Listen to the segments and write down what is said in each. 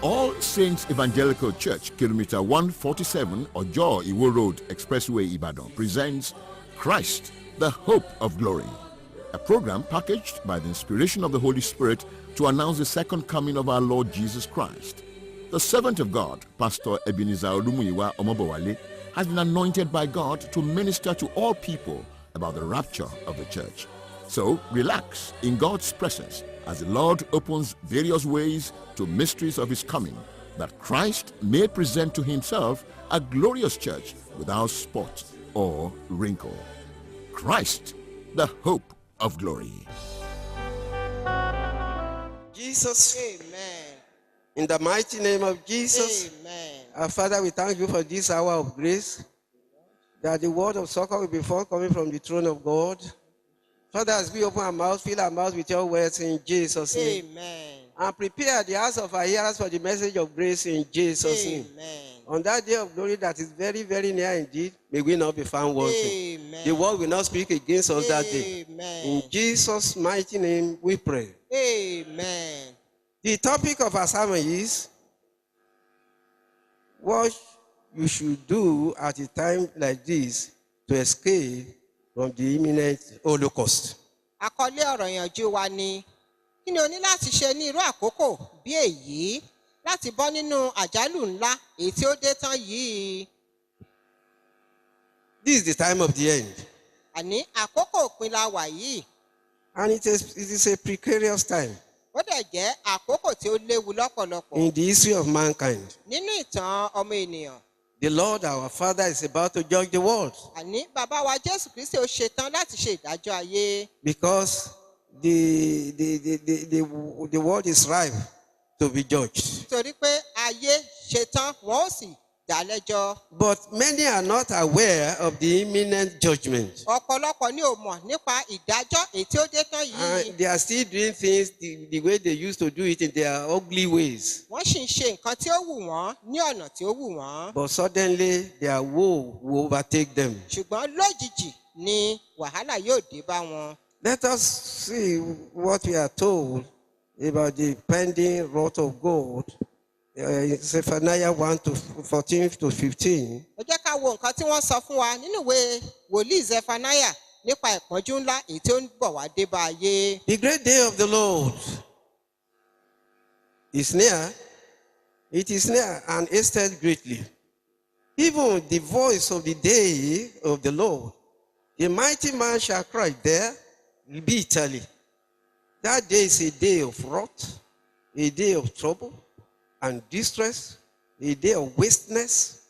All Saints Evangelical Church, Kilometer 147, Ojo Iwo Road, Expressway, Ibadan, presents Christ, the Hope of Glory, a program packaged by the inspiration of the Holy Spirit to announce the second coming of our Lord Jesus Christ. The servant of God, Pastor Ebenezer Olumuyiwa Omobowale, has been anointed by God to minister to all people about the rapture of the church. So relax in God's presence as the Lord opens various ways to mysteries of his coming, that Christ may present to himself a glorious church without spot or wrinkle. Christ, the hope of glory. Jesus. Amen. In the mighty name of Jesus. Amen. Our Father, we thank you for this hour of grace, that the word of succor will be forthcoming from the throne of God. Father, as we open our mouth, fill our mouth with your words in Jesus' name. Amen. And prepare the hearts of our hearers for the message of grace in Jesus' name. Amen. On that day of glory that is very, very near indeed, may we not be found wanting. Amen. The word will not speak against us that day. Amen. In Jesus' mighty name we pray. Amen. The topic of our sermon is what you should do at a time like this to escape from the imminent Holocaust. Àkọlé ọ̀rọ̀ ìyànjú wa ni kí ni o ní láti ṣe ní irú àkókò bí èyí láti bọ́ nínú àjálù ńlá èyí tí ó dé tán yìí. This is the time of the end. Àní àkókò òpin la wà yìí. And it is a precarious time Ó dẹ̀ jẹ́ àkókò tí ó léwu lọ́pọ̀lọpọ̀ in the history of mankind. nínú ìtàn ọmọ ènìyàn. The Lord our Father is about to judge the world Àní bàbá wa Jésù Kristi ó ṣetán láti ṣe ìdájọ́ ayé. because the world is ripe to be judged. Nítorí pé ayé ṣetán wọn ó sì dá lẹ́jọ́. But many are not aware of the imminent judgment. Ọ̀pọ̀lọpọ̀ ni ò mọ̀ nípa ìdájọ́ èyí tí ó dé tán yìí. And they are still doing things the way they used to do it in their ugly ways. Wọ́n sì ń ṣe nǹkan tí ó wù wọ́n ní ọ̀nà tí ó wù wọ́n. But suddenly their woe will overtake them. Ṣùgbọ́n lójijì ni wàhálà yóò dé bá wọn. Let us see what we are told about the pending wrath of God. Zephaniah 1:14-15. Ẹ jẹ́ ká wo nǹkan tí wọ́n sọ fún wa nínú ìwé wòlíì Zephaniah nípa ìpọ́njú ńlá èyí tí ó ń bọ̀ wá dé bá ayé. The great day of the Lord is near. It is near and hasted greatly. Even the voice of the day of the Lord, the mighty man shall cry there bitterly. That day is a day of wrath, a day of trouble and distress, a day of wasteness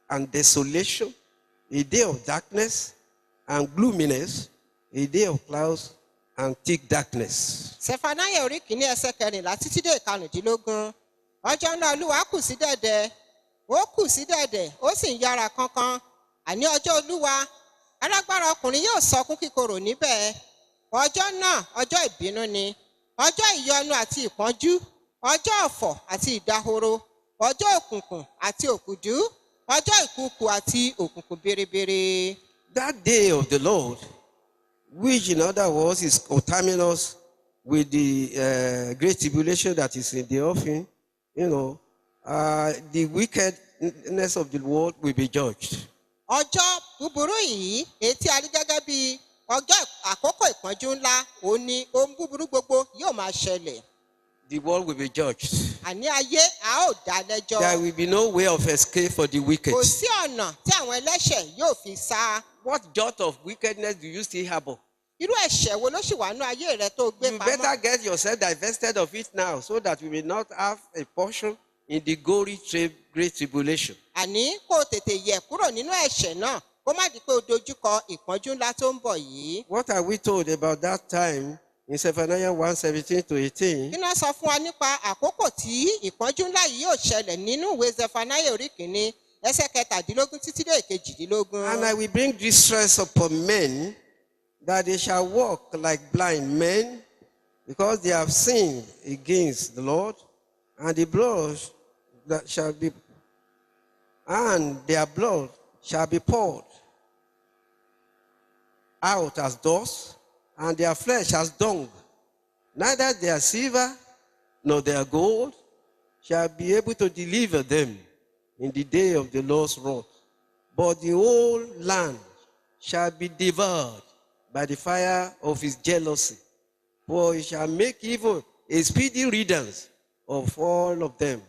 and desolation, a day of darkness and gloominess, a day of clouds and thick darkness. Zephaniah orí kìíní ẹsẹ̀ 14 títí dé 15. Ọjọ́ náà Olúwa kù sí dẹ̀dẹ̀, ó kù sí dẹ̀dẹ̀, ó sì ń yára kánkán. Àní ọjọ́ Olúwa, alágbára ọkùnrin yóò sọkún kíkorò níbẹ̀. Ọjọ́ náà ọjọ́ ìbínú ni, ọjọ́ ìyọnu àti ìpọ́njú, ọjọ́ ọ̀fọ̀ àti ìdahoro, ọjọ́ òkùnkùn àti òkùdú, ọjọ́ ìkùùkù àti òkùnkùn biribiri. That day of the Lord, which in other words is conterminous with the great tribulation that is in the offing, the wickedness of the world will be judged. Ọjọ́ búburú yìí èyí tí a rí gẹ́gẹ́ bí ọjọ́ àkókò ìpọ́njú ńlá òun ni ohun búburú gbogbo yóò máa ṣẹlẹ̀. The world will be judged. Àní ayé a ó dá lẹ́jọ́. There will be no way of escape for the wicked. Kò sí ọ̀nà tí àwọn ẹlẹ́ṣẹ̀ yóò fi sá. What jot of wickedness do you still harbor? Irú ẹ̀ṣẹ̀ wo ló sì wà nínú ayé rẹ tó gbé You pamọ́? better get yourself divested of it now so that you will not have a portion in the gory great tribulation. Àní kó o tètè yẹ̀ kúrò nínú ẹ̀ṣẹ̀ náà kó má di pé o dojúkọ ìpọ́njú ńlá tó ń bọ̀ yìí. What are we told about that time in Zephaniah 1:17-18? Kí náà sọ fún wa nípa àkókò tí ìpọ́njú ńlá yìí yóò ṣẹlẹ̀ nínú ìwé Zephaniah orí kìíní ẹsẹ̀ 17 títí dé 21. And I will bring distress upon men, that they shall walk like blind men, because they have sinned against the Lord, and the blood that shall be, and their blood shall be poured out as dust, and their flesh as dung. Neither their silver nor their gold shall be able to deliver them in the day of the Lord's wrath. But the whole land shall be devoured by the fire of his jealousy. For he shall make even a speedy riddance of all of them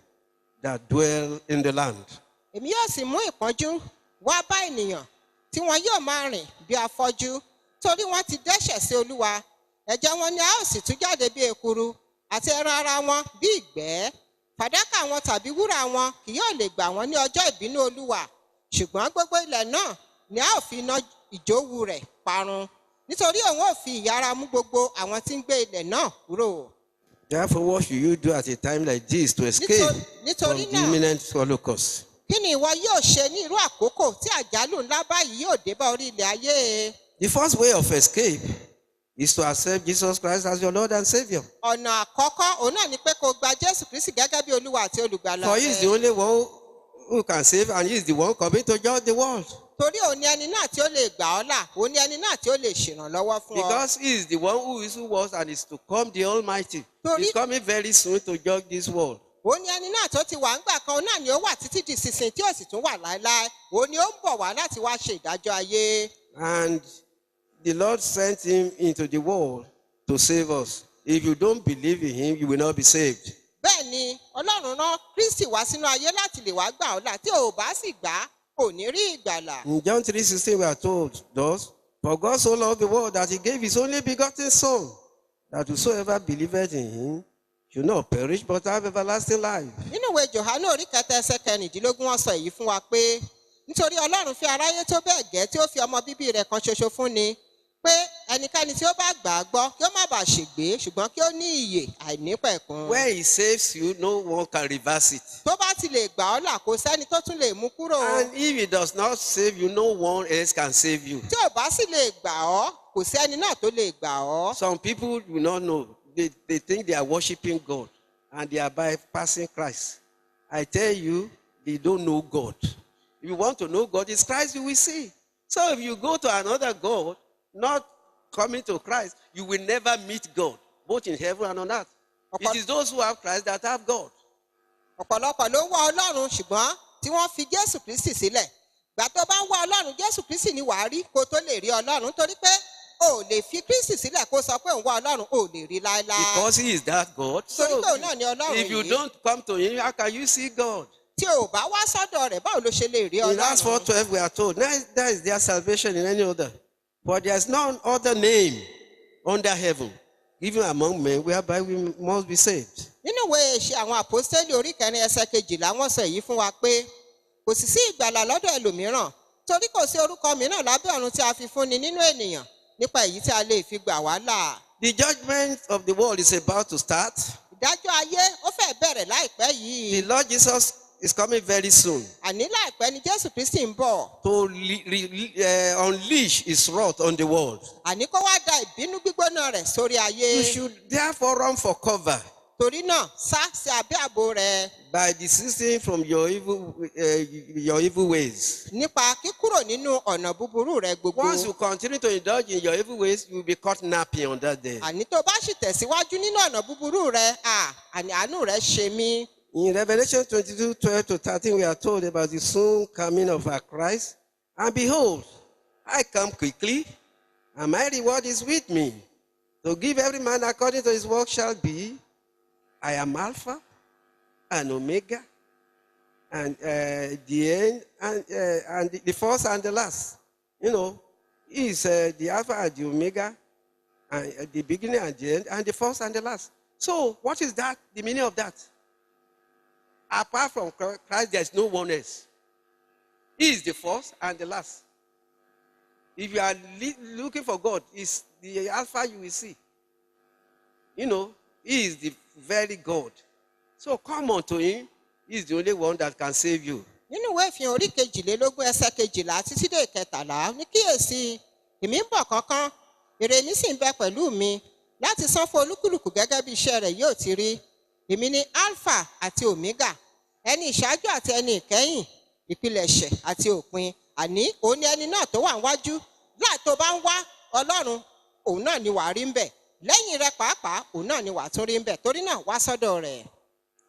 that dwell in the land. Èmi yóò sì mú ìpọ́njú wá bá ènìyàn tí wọn yóò máa rìn bí afọ́jú torí wọ́n ti dẹ́ṣẹ̀ sí Olúwa. Ẹ̀jẹ̀ wọn ni a ó sì tú jáde bí ekuru àti ẹran ara wọn bí ìgbẹ́. Fàdákà wọn tàbí wúrà wọn kì yóò lè gbà wọ́n ní ọjọ́ ìbínú Olúwa. Ṣùgbọ́n gbogbo ilẹ̀ náà ni a ó fi iná ìjówú rẹ̀ parun. Nítorí òun ó fi ìyára mú gbogbo àwọn tí ń gbé ilẹ̀ náà kúrò. Therefore, what should you do at a time like this to escape from the imminent Holocaust? Kí ni ìwọ yóò ṣe ní irú àkókò tí àjálù ńlá báyìí yóò dé bá orí ilẹ̀ ayé? The first way of escape is to accept Jesus Christ as your Lord and Savior. Ọ̀nà àkọ́kọ́ òun náà ni pé kó gba Jésù Kristi gẹ́gẹ́ bí Olúwa àti Olùgbàlà For he is the only one who can save, and he is the one coming to judge the world. Torí òun ni ẹni náà tí ó lè gbà ọ́ là, òun ni ẹni náà tí ó lè ṣèrànlọ́wọ́ fún ọ. Because he is the one who is, who was, and is to come, the Almighty. Torí- He's coming very soon to judge this world. Òun ni ẹni náà tó ti wà ńgbà kan, òun náà ni ó wà títí di sísìn tí ó sì tún wà láéláé. Òun ni ó ń bọ̀ wá láti wá ṣe ìdájọ́ ayé. And the Lord sent him into the world to save us. If you don't believe in him, you will not be saved. Bẹ́ẹ̀ ni Ọlọ́run rán Kristi wá sínú ayé láti lè wá gbà ọ́ là, tí ò bá sì gbà á, ò ní rí ìgbàlà. In John 3:16, we are told, thus, for God so loved the world that he gave his only begotten Son, that whosoever believeth in him should not perish but have everlasting life. Nínú ìwé Jòhánù orí kẹta ẹsẹ̀ kẹrìndínlógún wọ́n sọ èyí fún wa pé nítorí Ọlọ́run fi aráyé tó bẹ́ẹ̀ gẹ́ tí ó fi ọmọ bíbí rẹ̀ kan ṣoṣo fún ni pé ẹnikẹ́ni tí ó bá gbà á gbọ́ kí ó má bàa ṣègbé ṣùgbọ́n kí ó ní ìyè àìnípẹ̀kun. When he saves you, no one can reverse it. Tó bá ti lè gbà ọ́ là kò sẹ́ni tó tún lè mú kúrò. And if he does not save you, no one else can save you. Tí ò bá sì lè gbà ọ́ kò sí ẹni náà tó lè gbà ọ́. Some people do not know. They think they are worshiping God and they are bypassing Christ. I tell you, they don't know God. If you want to know God, it's Christ you will see. So if you go to another God, not coming to Christ, you will never meet God, both in heaven and on earth. It is those who have Christ that have God. Ọ̀pọ̀lọpọ̀ ló ń wá Ọlọ́run ṣùgbọ́n tí wọ́n fi Jésù Kristi sílẹ̀. Gbà tó bá ń wá Ọlọ́run, Jésù Kristi ni wàá rí kó tó lè rí Ọlọ́run torí pé o ò lè fi Kristi sílẹ̀ kó sọ pé òun wá Ọlọ́run ò lè rí láéláé. Because he is that God. So Torí pé òun náà ni Ọlọ́run if you yìí. don't come to him, how can you see God? Tí o bá wá sọ́dọ̀ rẹ̀ báwo ló ṣe lè rí In Acts Ọlọ́run? 4:12, we are told, neither is there salvation in any other. For there is none other name under heaven, given among men, whereby we must be saved. Nínú ìwé Ìṣe àwọn àpọ́stélì orí kẹrin ẹsẹ̀ kejìlá wọ́n sọ èyí fún wa pé kò sì sí ìgbàlà lọ́dọ̀ ẹlòmíràn torí kò sí orúkọ mìíràn lábẹ́ ọ̀run tí a fi fúnni nínú ènìyàn nípa èyí tí a lè fi gbà wá là. The judgment of the world is about to start. Ìdájọ́ ayé ó fẹ́ bẹ̀rẹ̀ láìpẹ́ yìí. The Lord Jesus is coming very soon Àní láìpẹ́ ni Jésù Kristi ń bọ̀. to unleash his wrath on the world. Àní kó wá da ìbínú gbígbóná rẹ̀ sórí ayé. You should therefore run for cover Torí náà sá sí abẹ́ ààbò rẹ̀ by desisting from your evil ways. nípa kíkúrò nínú ọ̀nà búburú rẹ̀ gbogbo. Once you continue to indulge in your evil ways, you will be caught napping on that day. Àní tó bá sì tẹ̀síwájú nínú ọ̀nà búburú rẹ̀ àní àánú rẹ̀ ṣe mí. In Revelation 22:12-13, we are told about the soon coming of our Christ. And behold, I come quickly, and my reward is with me, to give every man according to his work shall be. I am Alpha and Omega, and the end, and the first and the last. You know, he is the Alpha and the Omega, and the beginning and the end, and the first and the last. So, what is that? The meaning of that? Apart from Christ, there is no one else. He is the first and the last. If you are looking for God, it's the Alpha you will see. You know, he is the very God. So come unto him. He is the only one that can save you. Nínú ìwé ìfihàn orí kejìlélógún ẹsẹ̀ kejìlá títí dé ìkẹtàlá ní kíyèsí èmi ń bọ̀ kánkán èrè mi sì ń bẹ pẹ̀lú mi láti san fún olúkúlùkù gẹ́gẹ́ bí iṣẹ́ rẹ̀ yóò ti rí. Èmi ni Alpha àti Omega, ẹni ìṣáájú àti ẹni ìkẹyìn, ìpilẹ̀ṣẹ̀ àti òpin. Àní òun ni ẹni náà tó wà níwájú. Láì tó bá ń wá Ọlọ́run, òun náà ni wàá rí ń bẹ̀. Lẹ́yìn rẹ̀ pàápàá, òun náà ni wàá tún rí ń bẹ̀. Torí náà wá sọ́dọ̀ rẹ̀.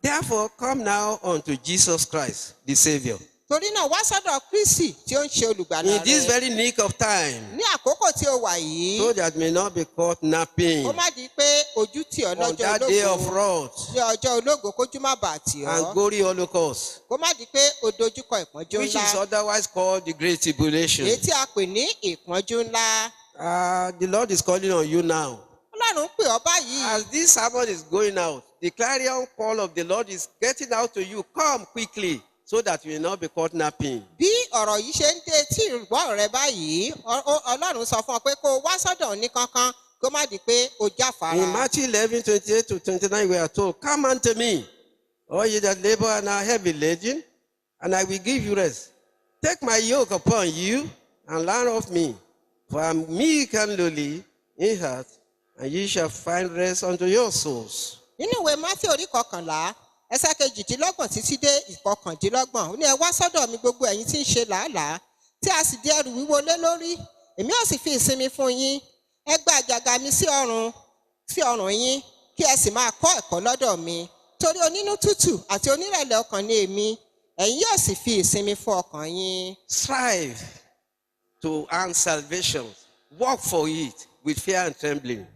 Therefore, come now unto Jesus Christ, the Savior. Torí náà wá sọ́dọ̀ Kristi tí ó ń ṣe olùgbàlà In this rẹ. very nick of time, Ní àkókò tí ó wà yìí, so that may not be caught napping ó má di pé ojú tì ọ́ on lọ́jọ́ that day of ológo. wrath Ní ọjọ́ ológo kójú má bàa tì and ọ́. glory holocaust, Kó má di pé o dojúkọ ìpọ́njú which is ńlá. otherwise called the Great Tribulation. Èyí tí a pè ní ìpọ́njú ńlá. The Lord is calling on you now. Ọlọ́run ń pè ọ́ báyìí. As this sermon is going out, the clarion call of the Lord is getting out to you. Come quickly, so that you will not be caught napping. Bí ọ̀rọ̀ yìí ṣe ń dé tí ìrùbọ̀ rẹ báyìí, Ọlọ́run sọ fún ọ pé kó o wá sọ́dọ̀ ní kankan kó má di pé o jáfara. In Matthew 11:28-29, we are told, Come unto me, all ye that labor and are heavy laden, and I will give you rest. Take my yoke upon you, and learn of me, for I am meek and lowly in heart, and ye shall find rest unto your souls. Nínú ìwé Mátíù orí kọkànlá, ẹsẹ̀ kejìdínlọ́gbọ̀n títí dé ìkọkàndínlọ́gbọ̀n, ó ní ẹ wá sọ́dọ̀ mi gbogbo ẹ̀yin tí ń ṣe làálàá, tí a sì di ẹrù wíwo lé lórí, èmi ó sì fi ìsinmi fún yín. Ẹ gba àjàgà mi sí ọrùn yín, kí ẹ sì máa kọ́ ẹ̀kọ́ lọ́dọ̀ mi. Torí onínú tútù àti onírẹ̀lẹ̀ ọkàn ni èmi, ẹ̀yin yóò sì fi ìsinmi fún ọkàn yín. Strive to earn salvation. Work for it with fear and trembling.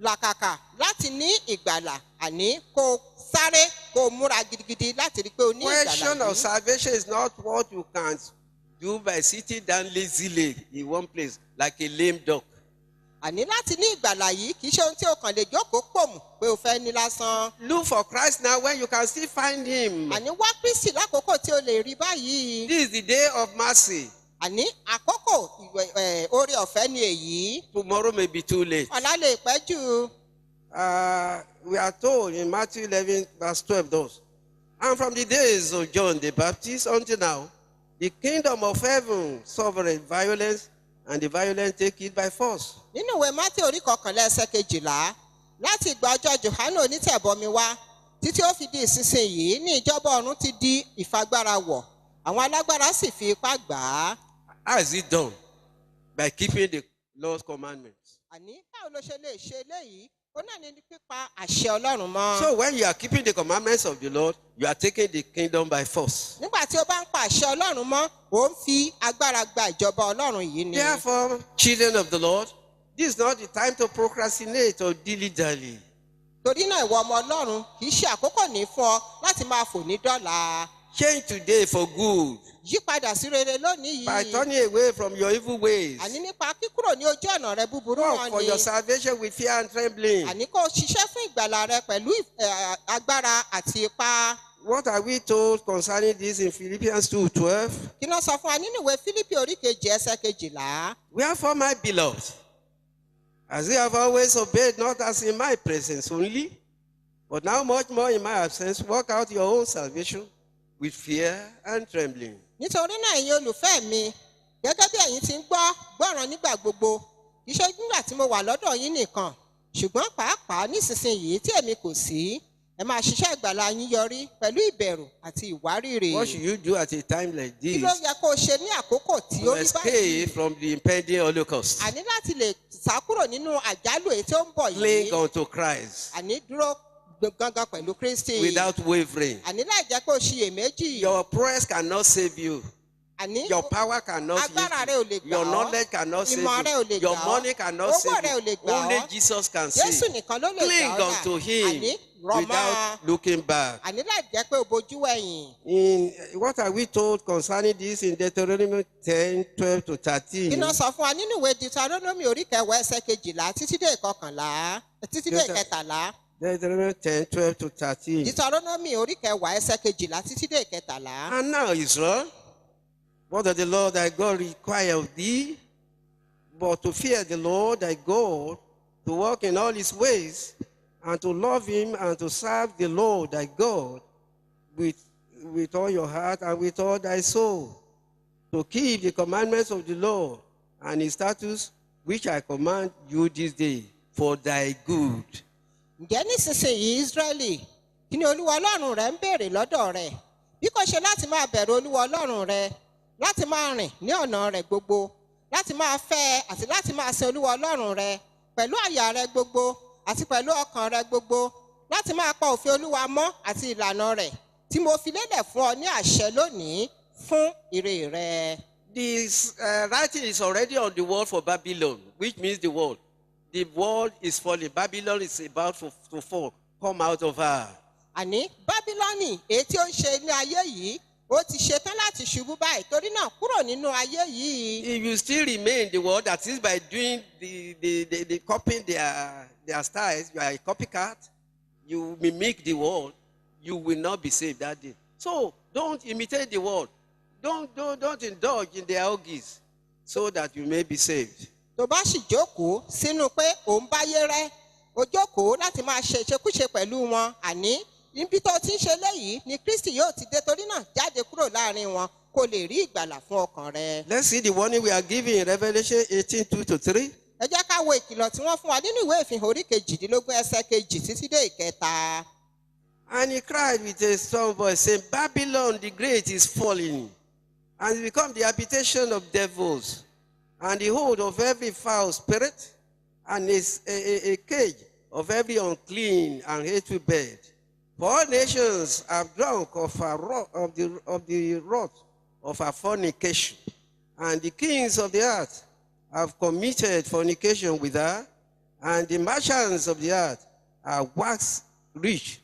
Làkàkà láti ní ìgbàlà, àní kó o sáré kó o múra gidigidi láti rí i pé o ní Question ìgbàlà of yìí. salvation is not what you can do by sitting down lazily in one place like a lame duck. Àní láti ní ìgbàlà yìí kì í ṣe ohun tí o kàn lè jókòó pòmù pé o fẹ́ ní lásán. Look for Christ now when you can still find him. Àní wá Kristi lákòókò tí o lè rí báyìí. This is the day of mercy. Àní àkókò oore ọ̀fẹ́ ni èyí. Tomorrow may be too late. Ọ̀la lè pẹ́ jù. We are told in Matthew 11:12 thus, and from the days of John the Baptist until now, the kingdom of heaven suffereth violence, and the violent take it by force. Nínú ìwé Mátíù orí kọkànlá ẹsẹ̀ kejìlá, láti ìgbà ọjọ́ Jòhánù onítẹ̀bọmi wá títí ó fi di ìsinsìnyí ní ìjọba ọ̀run ti di ìfagbára wọ̀, àwọn alágbára sì fi ipá gbà á. How is it done? By keeping the Lord's commandments. Àní báwo ló ṣe lè ṣe eléyìí? Ó náà ní pípa àṣẹ Ọlọ́run mọ́. So when you are keeping the commandments of the Lord, you are taking the kingdom by force. Nígbà tí o bá ń pa àṣẹ Ọlọ́run mọ́, ò ń fi agbára gba ìjọba Ọlọ́run yìí ni. Therefore, children of the Lord, this is not the time to procrastinate or dilly-dally. Torí náà ìwọ ọmọ Ọlọ́run kì í ṣe àkókò ní fún ọ láti máa fò ní dọ́là. Change today for good Yí padà sí rere lónìí by yìí. turning away from your evil ways. Àní nípa kíkúrò ní ojú ọ̀nà rẹ búburú Work wọn for ni. your salvation with fear and trembling. Àní kó o ṣiṣẹ́ fún ìgbàlà rẹ pẹ̀lú agbára àti ipá. What are we told concerning this in Philippians 2:12? Kí ló sọ fún wa nínú ìwé Fílípì orí kejì ẹsẹ̀ kejìlá? Wherefore, my beloved, as you have always obeyed, not as in my presence only, but now much more in my absence, work out your own salvation with fear and trembling. Nítorí náà ẹ̀yin olùfẹ́ mi, gẹ́gẹ́ bí ẹ̀yin ti ń gbọ́ràn nígbà gbogbo, kì í ṣe nígbà tí mo wà lọ́dọ̀ yín nìkan, ṣùgbọ́n pàápàá nísinsìnyí tí èmi kò sí, ẹ máa ṣiṣẹ́ ìgbàlà yín yọrí pẹ̀lú ìbẹ̀rù àti ìwárìrì. What should you do at a time like Kí this ló yẹ kó o ṣe ní àkókò tí ó to rí escape báyìí? from the impending holocaust? Àní láti lè sá kúrò nínú àjálù èyí tí ó ń bọ̀ Cling yìí. unto Christ Àní dúró gangan pẹ̀lú Kristi. without wavering. Àní láì jẹ́ pé o ṣiyèméjì. Your prayers cannot save you. Àní Your power cannot agbára save rẹ ò you. lè gbà Your ọ́. knowledge cannot save Ìmọ̀ rẹ ò lè you. gbà Your ọ́. money cannot Owó save rẹ ò lè you. gbà ọ́. Only Jesus can Jésù save. nìkan ló lè Cling gbà ọ́ là. unto him Àní rọ̀ without mọ́. looking back. Àní láì jẹ́ pé o bojú wẹ̀yìn. What are we told concerning this in Deuteronomy 10:12-13? Kí ló sọ fún wa nínú ìwé Deuteronomy orí kẹwàá ẹsẹ̀ kejìlá títí dé ìkọkànlá títí dé ìkẹtàlá. Deuteronomy 10:12-13. Deuteronomy orí kẹwàá ẹsẹ̀ kejìlá títí dé ìkẹtàlá. And now, Israel, what does the Lord thy God require of thee? But to fear the Lord thy God, to walk in all his ways, and to love him and to serve the Lord thy God with all your heart and with all thy soul, to keep the commandments of the Lord and his statutes which I command you this day for thy good. Ǹjẹ́ nísinsìnyí Ísírẹ́lì, kí ni Olúwa Ọlọ́run rẹ ń béèrè lọ́dọ̀ rẹ̀? Bí kò ṣe láti máa bẹ̀rù Olúwa Ọlọ́run rẹ, láti máa rìn ní ọ̀nà rẹ̀ gbogbo, láti máa fẹ́ àti láti máa sin Olúwa Ọlọ́run rẹ pẹ̀lú àyà rẹ gbogbo àti pẹ̀lú ọkàn rẹ gbogbo, láti máa pa òfin olúwa mọ́ àti ìlànà rẹ̀ tí mo fi lélẹ̀ fún ọ ní àṣẹ lónìí fún ire rẹ. This writing is already on the wall for Babylon, which means the world. The world is falling. Babylon is about to fall. Come out of her. àní bábílọ́nì èyí tí ó ń ṣe ní ayé yìí ó ti ṣetán láti ṣubú báyìí torí náà kúrò nínú ayé yìí. If you still remain in the world, that is by doing the copying their styles, you are a copycat, you mimic the world, you will not be saved that day. So don't imitate the world. Don't indulge in their orgies so that you may be saved. tó bá sì jókòó sínú pé òun báyé rẹ ó jókòó láti máa ṣe ìṣekúṣe pẹ̀lú wọn àní níbi tó ti ń ṣe léyìí ni Kristi yóò ti dé torí náà jáde kúrò láàrin wọn kó lè rí ìgbàlà fún ọkàn rẹ. Let's see the warning we are giving in Revelation 18:2-3. ẹ jẹ́ ká wo ìkìlọ̀ tí wọ́n fún wa nínú ìwé ìfihàn orí kejìdínlógún ẹsẹ̀ kejì títí dé ìkẹta. And he cried with a strong voice, saying, Babylon the great is falling, and become the habitation of devils, and the hold of every foul spirit, and is a cage of every unclean and hateful bird. For all nations have drunk of the wrath of her fornication, and the kings of the earth have committed fornication with her, and the merchants of the earth are waxed rich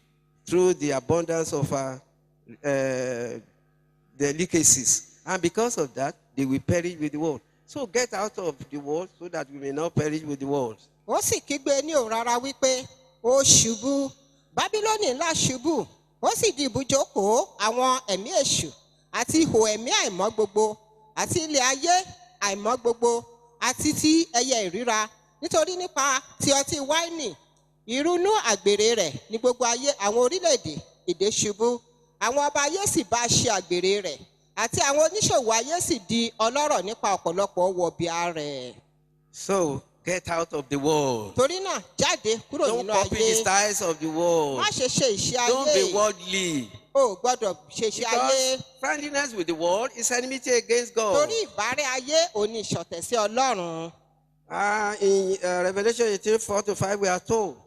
through the abundance of her delicacies. And because of that, they will perish with the world. So get out of the world so that we may not perish with the world. ó sì kígbe ní òun rárá wípé ó ṣubú bábílónì ńlá ṣubú ó sì di ibùjókòó àwọn ẹ̀mí èṣù àti ihò ẹ̀mí àìmọ́ gbogbo àti ilẹ̀ ayé àìmọ́ gbogbo àti ti ẹyẹ ìríra nítorí nípa ti ọtí wáìnì ìrunú àgbèrè rẹ̀ ní gbogbo ayé àwọn orílẹ̀-èdè èdè ṣubú àwọn ọba ayé sì bá ṣe àgbèrè rẹ̀ àti àwọn oníṣòwò ayé sì di ọlọ́rọ̀ nípa ọ̀pọ̀lọpọ̀ wọ̀bìà rẹ̀. So get out of the world. torí náà jáde kúrò Don't nínú copy the ayé styles of the world. má ṣe ṣe ìṣe Don't ayé be worldly. o gbọ́dọ̀ ṣe ìṣe ayé Because friendliness with the world is enmity against God. torí ìbárẹ́ ayé òní ìṣọ̀tẹ̀ sí Ọlọ́run. In Revelation 18:4-5, we are told,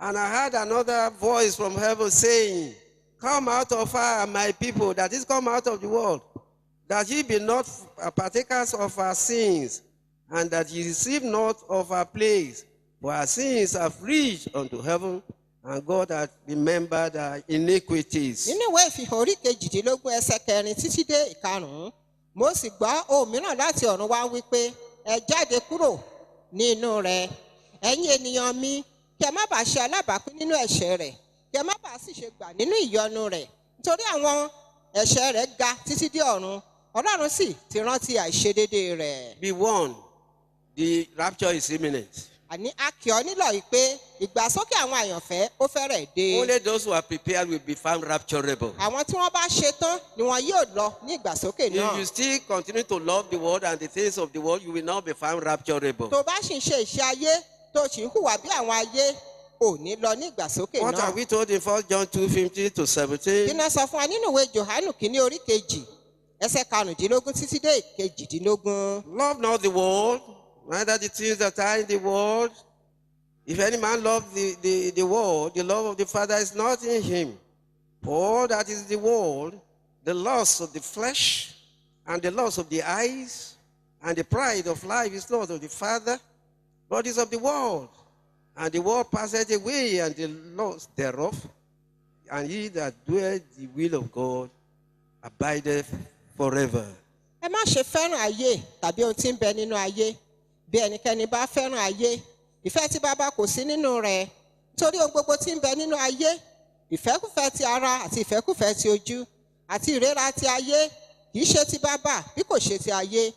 and I heard another voice from heaven saying, Come out of her, my people, that is, come out of the world, that ye be not partakers of our sins, and that ye receive not of our plagues, for our sins have reached unto heaven, and God hath remembered our iniquities. nínú ìwé ìfihàn orí kejìdínlógún ẹsẹ̀ kẹrin títí dé ìkarùn-ún mo sì gbọ́ ohùn mìíràn láti ọ̀run wá wípé ẹ jáde kúrò ní inú rẹ̀ ẹ̀yin ènìyàn mi kí ẹ má bàa ṣe alábàápín nínú ẹ̀ṣẹ̀ rẹ̀ kí ẹ má bàa sì ṣe gbà nínú ìyọnu rẹ̀ nítorí àwọn ẹ̀ṣẹ̀ rẹ̀ ga títí dé ọ̀run Ọlọ́run sì ti rántí àìṣedéédé rẹ̀. Be warned, the rapture is imminent. àní a kì ọ́ nílọ̀ yìí pé ìgbàsókè àwọn àyànfẹ́ ó fẹ́rẹ̀ dé. Only those who are prepared will be found rapturable. àwọn tí wọ́n bá ṣe tán ni wọn yóò lọ ní ìgbàsókè náà. If you still continue to love the world and the things of the world, you will not be found rapturable. tó bá sì ń ṣe ìṣe ayé tó sì ń hùwà bí àwọn ayé ò ní lọ ní ìgbàsókè What náà. are we told in 1 John 2:15-17? Kíná sọ fún wa nínú ìwé Jòhánù kìíní orí kejì ẹsẹ̀ karùndínlógún títí dé ìkejìdínlógún. Love not the world, neither the things that are in the world. If any man love the world, the love of the Father is not in him. For all that is the world, the lust of the flesh, and the lust of the eyes, and the pride of life is not of the Father, but is of the world. And the world passeth away, and the lust thereof, and he that doeth the will of God abideth forever. ẹ má ṣe fẹ́ràn ayé tàbí ohun tí ń bẹ nínú ayé bí ẹnikẹ́ni bá fẹ́ràn ayé ìfẹ́ tí bàbá kò sí nínú rẹ̀ torí ohun gbogbo tí ń bẹ nínú ayé ìfẹ́kùfẹ́ ti ara àti ìfẹ́kùfẹ́ ti ojú àti ìrera ti ayé kì í ṣe ti bàbá bí kò ṣe ti ayé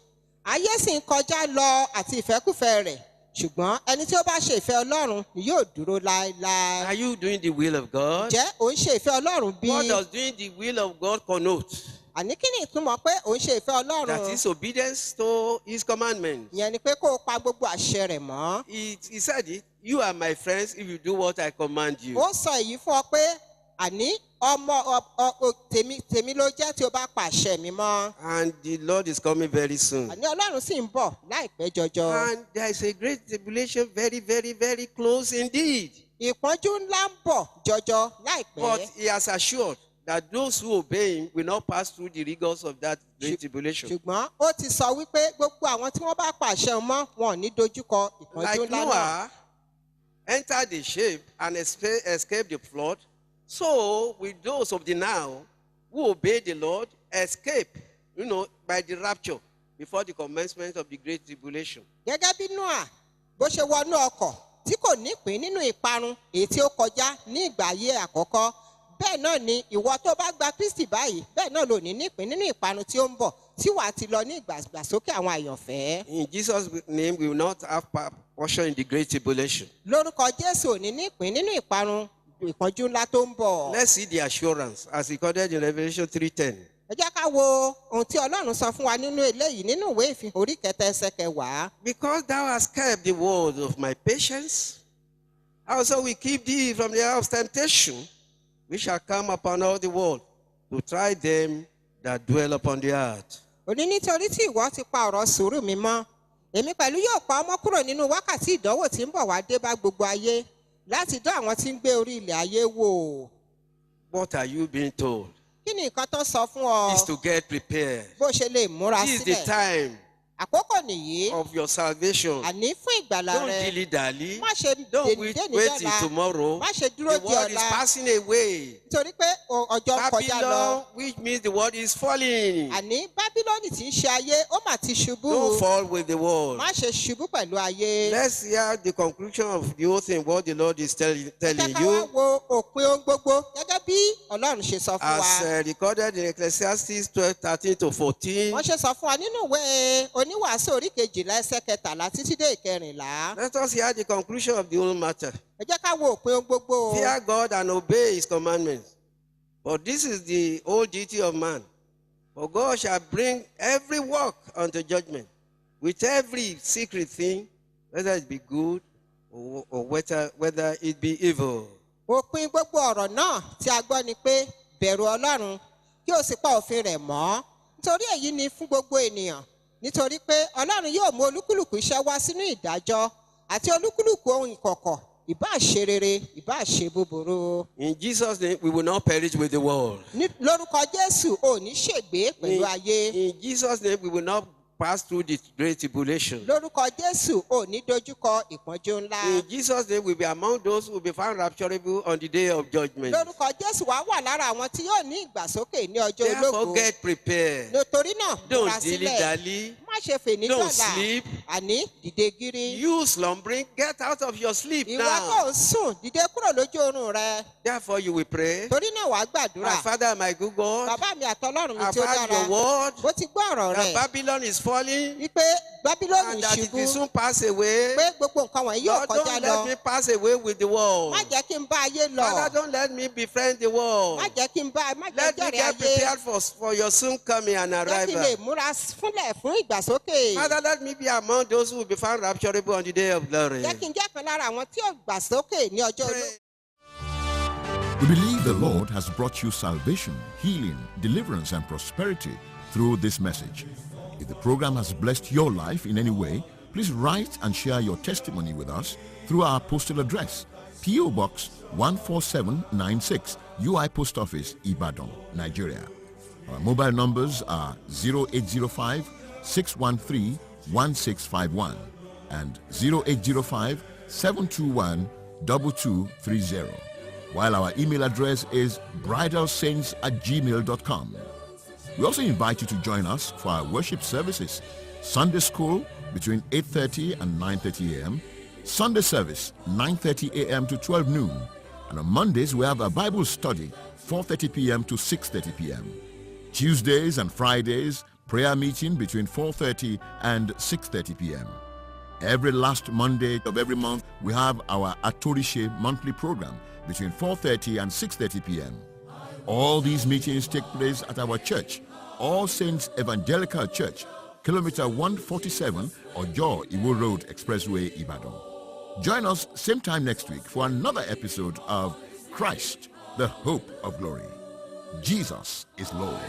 ayé sì ń kọjá lọ àti ìfẹ́kùfẹ́ rẹ̀ ṣùgbọ́n ẹni tí ó bá ṣe ìfẹ́ Ọlọ́run ni yóò dúró láéláé. Are you doing the will of God? Ǹjẹ́ ò ń ṣe ìfẹ́ Ọlọ́run bí? What does doing the will of God connote? àní kí ni ìtumọ̀ pé ò ń ṣe ìfẹ́ Ọlọ́run? That is obedience to his commandments. ìyẹn ni pé kó o pa gbogbo àṣẹ rẹ̀ mọ́. He said it, you are my friends if you do what I command you. ó sọ èyí fún ọ pé àní ọmọ tèmi ló jẹ́ tí o bá pa àṣẹ mi mọ́. And the Lord is coming very soon. àní Ọlọ́run sì ń bọ̀ láìpẹ́ jọjọ. And there is a great tribulation very, very, very close indeed. ìpọ́njú ńlá ń bọ̀ jọjọ láìpẹ́. But he has assured that those who obey him will not pass through the rigors of that great tribulation. ṣùgbọ́n ó ti sọ wípé gbogbo àwọn tí wọ́n bá pàṣẹ mọ́ wọn ò ní dojúkọ ìpọ́njú Like ńlá náà. Noah entered the ship and escaped the flood, so will those of the now who obey the Lord escape, by the rapture before the commencement of the great tribulation. gẹ́gẹ́ bí Noah bó ṣe wọnú ọkọ̀ tí kò nípín nínú ìparun èyí tí ó kọjá ní ìgbà ayé àkọ́kọ́, bẹ́ẹ̀ náà ni ìwọ tó bá gba Kristi báyìí bẹ́ẹ̀ náà ló ní nípín nínú ìparun tí ó ń bọ̀ tí wàá ti lọ ní ìgbàsókè àwọn àyànfẹ́. In Jesus' name, we will not have portion in the great tribulation. lórúkọ Jésù ò ní nípín nínú ìparun ìpọ́njú ńlá tó ń bọ̀. Let's see the assurance as recorded in Revelation 3:10. ẹ jẹ́ ká wo ohun tí Ọlọ́run sọ fún wa nínú eléyìí nínú ìwé ìfihàn orí kẹta ẹsẹ̀ kẹwàá. Because thou hast kept the word of my patience, I also will keep thee from the hour of temptation, which shall come upon all the world, to try them that dwell upon the earth. òní nítorí tí ìwọ ti pa ọ̀rọ̀ sùúrù mi mọ́, èmi pẹ̀lú yóò pa ọmọ kúrò nínú wákàtí ìdánwò tí ń bọ̀ wá dé bá gbogbo ayé láti dán àwọn tí ń gbé orí ilẹ̀ ayé wò. What are you being told? kí ni nǹkan tó sọ fún ọ Is to get prepared. bó ṣe lè múra This is the sílẹ̀? time àkókò nìyí of your salvation. àní fún ìgbàlà Don't rẹ. dilly-dally. má ṣe Don't wait dènìdènì till dọ́là, tomorrow. má ṣe dúró The di world is ọ̀la passing away. nítorí pé ọjọ́ ń kọjá lọ. Babylon, which means the world is falling. àní Bábílónì tí ń ṣe ayé ó mà ti ṣubú. Don't fall with the world. má ṣe ṣubú pẹ̀lú ayé. Let's hear the conclusion of the whole thing, what the Lord is telling jẹ́ ká wá you, wo òpin ohun gbogbo gẹ́gẹ́ bí Ọlọ́run ṣe sọ fún wa. as recorded in Ecclesiastes 12:13-14. wọ́n ṣe sọ fún wa nínú ìwé oníwàásù orí kejìlá ẹsẹ̀ kẹtàlá títí dé ìkẹrìnlá. Let us hear the conclusion of the whole matter. ẹ jẹ́ ká wo òpin ohun gbogbo. Fear God and obey his commandments. For this is the whole duty of man. For God shall bring every work unto judgment, with every secret thing, whether it be good or whether it be evil. òpin gbogbo ọ̀rọ̀ náà tí a gbọ́ ni pé bẹ̀rù Ọlọ́run kí o sì pa òfin rẹ̀ mọ́, nítorí èyí ni fún gbogbo ènìyàn, nítorí pé Ọlọ́run yóò mú olúkúlùkù iṣẹ́ wá sínú ìdájọ́ àti olúkúlùkù ohun ìkọ̀kọ̀ ìbá ṣe rere ìbá ṣe búburú. In Jesus' name, we will not perish with the world. lórúkọ Jésù ò ní ṣègbé pẹ̀lú ayé. In Jesus' name, we will not pass through the great tribulation. lórúkọ Jésù ò ní dojúkọ ìpọ́njú ńlá. In Jesus' name, we'll be among those who will be found rapturable on the day of judgment. lórúkọ Jésù wàá wà lára àwọn tí yóò ní ìgbàsókè ní ọjọ́ Therefore, ológo. get prepared. nítorí náà múra Don't sílẹ̀, dilly-dally. má ṣe fèní Don't dọ̀là, sleep. àní dìde gírí. You slumbering, get out of your sleep ìwọ now. tó ń sùn dìde kúrò lójú oorun rẹ. Therefore, you will pray. torí náà wàá gbàdúrà. My Father, my good God, bàbá mi àtọlọ́run mi I've tí ó heard dára, your word mo ti gbọ́ ọ̀rọ̀ that rẹ̀ Babylon is falling wípé Bábílónì and that it will ṣubú, soon pass away. pé gbogbo nǹkan wọ̀nyí yóò Lord, kọjá don't lọ. let me pass away with the world. má jẹ́ kí n bá ayé lọ. Father, don't let me befriend the world. má jẹ́ kí n Let me jẹ́rìí get ayé. prepared for your soon coming and jẹ́ kí n lè arrival. múra fúnlẹ̀ fún ìgbàsókè. Father, let me be among those who will be found rapturable on the day of glory. jẹ́ kí n jẹ́ kan lára àwọn tí yóò gbàsókè ní ọjọ́ ológo. Pray. We believe the Lord has brought you salvation, healing, deliverance, and prosperity through this message. If the program has blessed your life in any way, please write and share your testimony with us through our postal address, P.O. Box 14796, UI Post Office, Ibadan, Nigeria. Our mobile numbers are 0805 613 1651 and 0805 721 2230. While our email address is bridalsaints@gmail.com. We also invite you to join us for our worship services. Sunday school between 8:30 and 9:30 a.m. Sunday service 9:30 a.m. to 12 noon. And on Mondays we have a Bible study 4:30 p.m. to 6:30 p.m. Tuesdays and Fridays prayer meeting between 4:30 and 6:30 p.m. Every last Monday of every month we have our Atorishe monthly program between 4:30 and 6:30 p.m. All these meetings take place at our church, All Saints Evangelical Church, Kilometer 147, Ojo Iwo Road Expressway, Ibadan. Join us same time next week for another episode of Christ, the Hope of Glory. Jesus is Lord.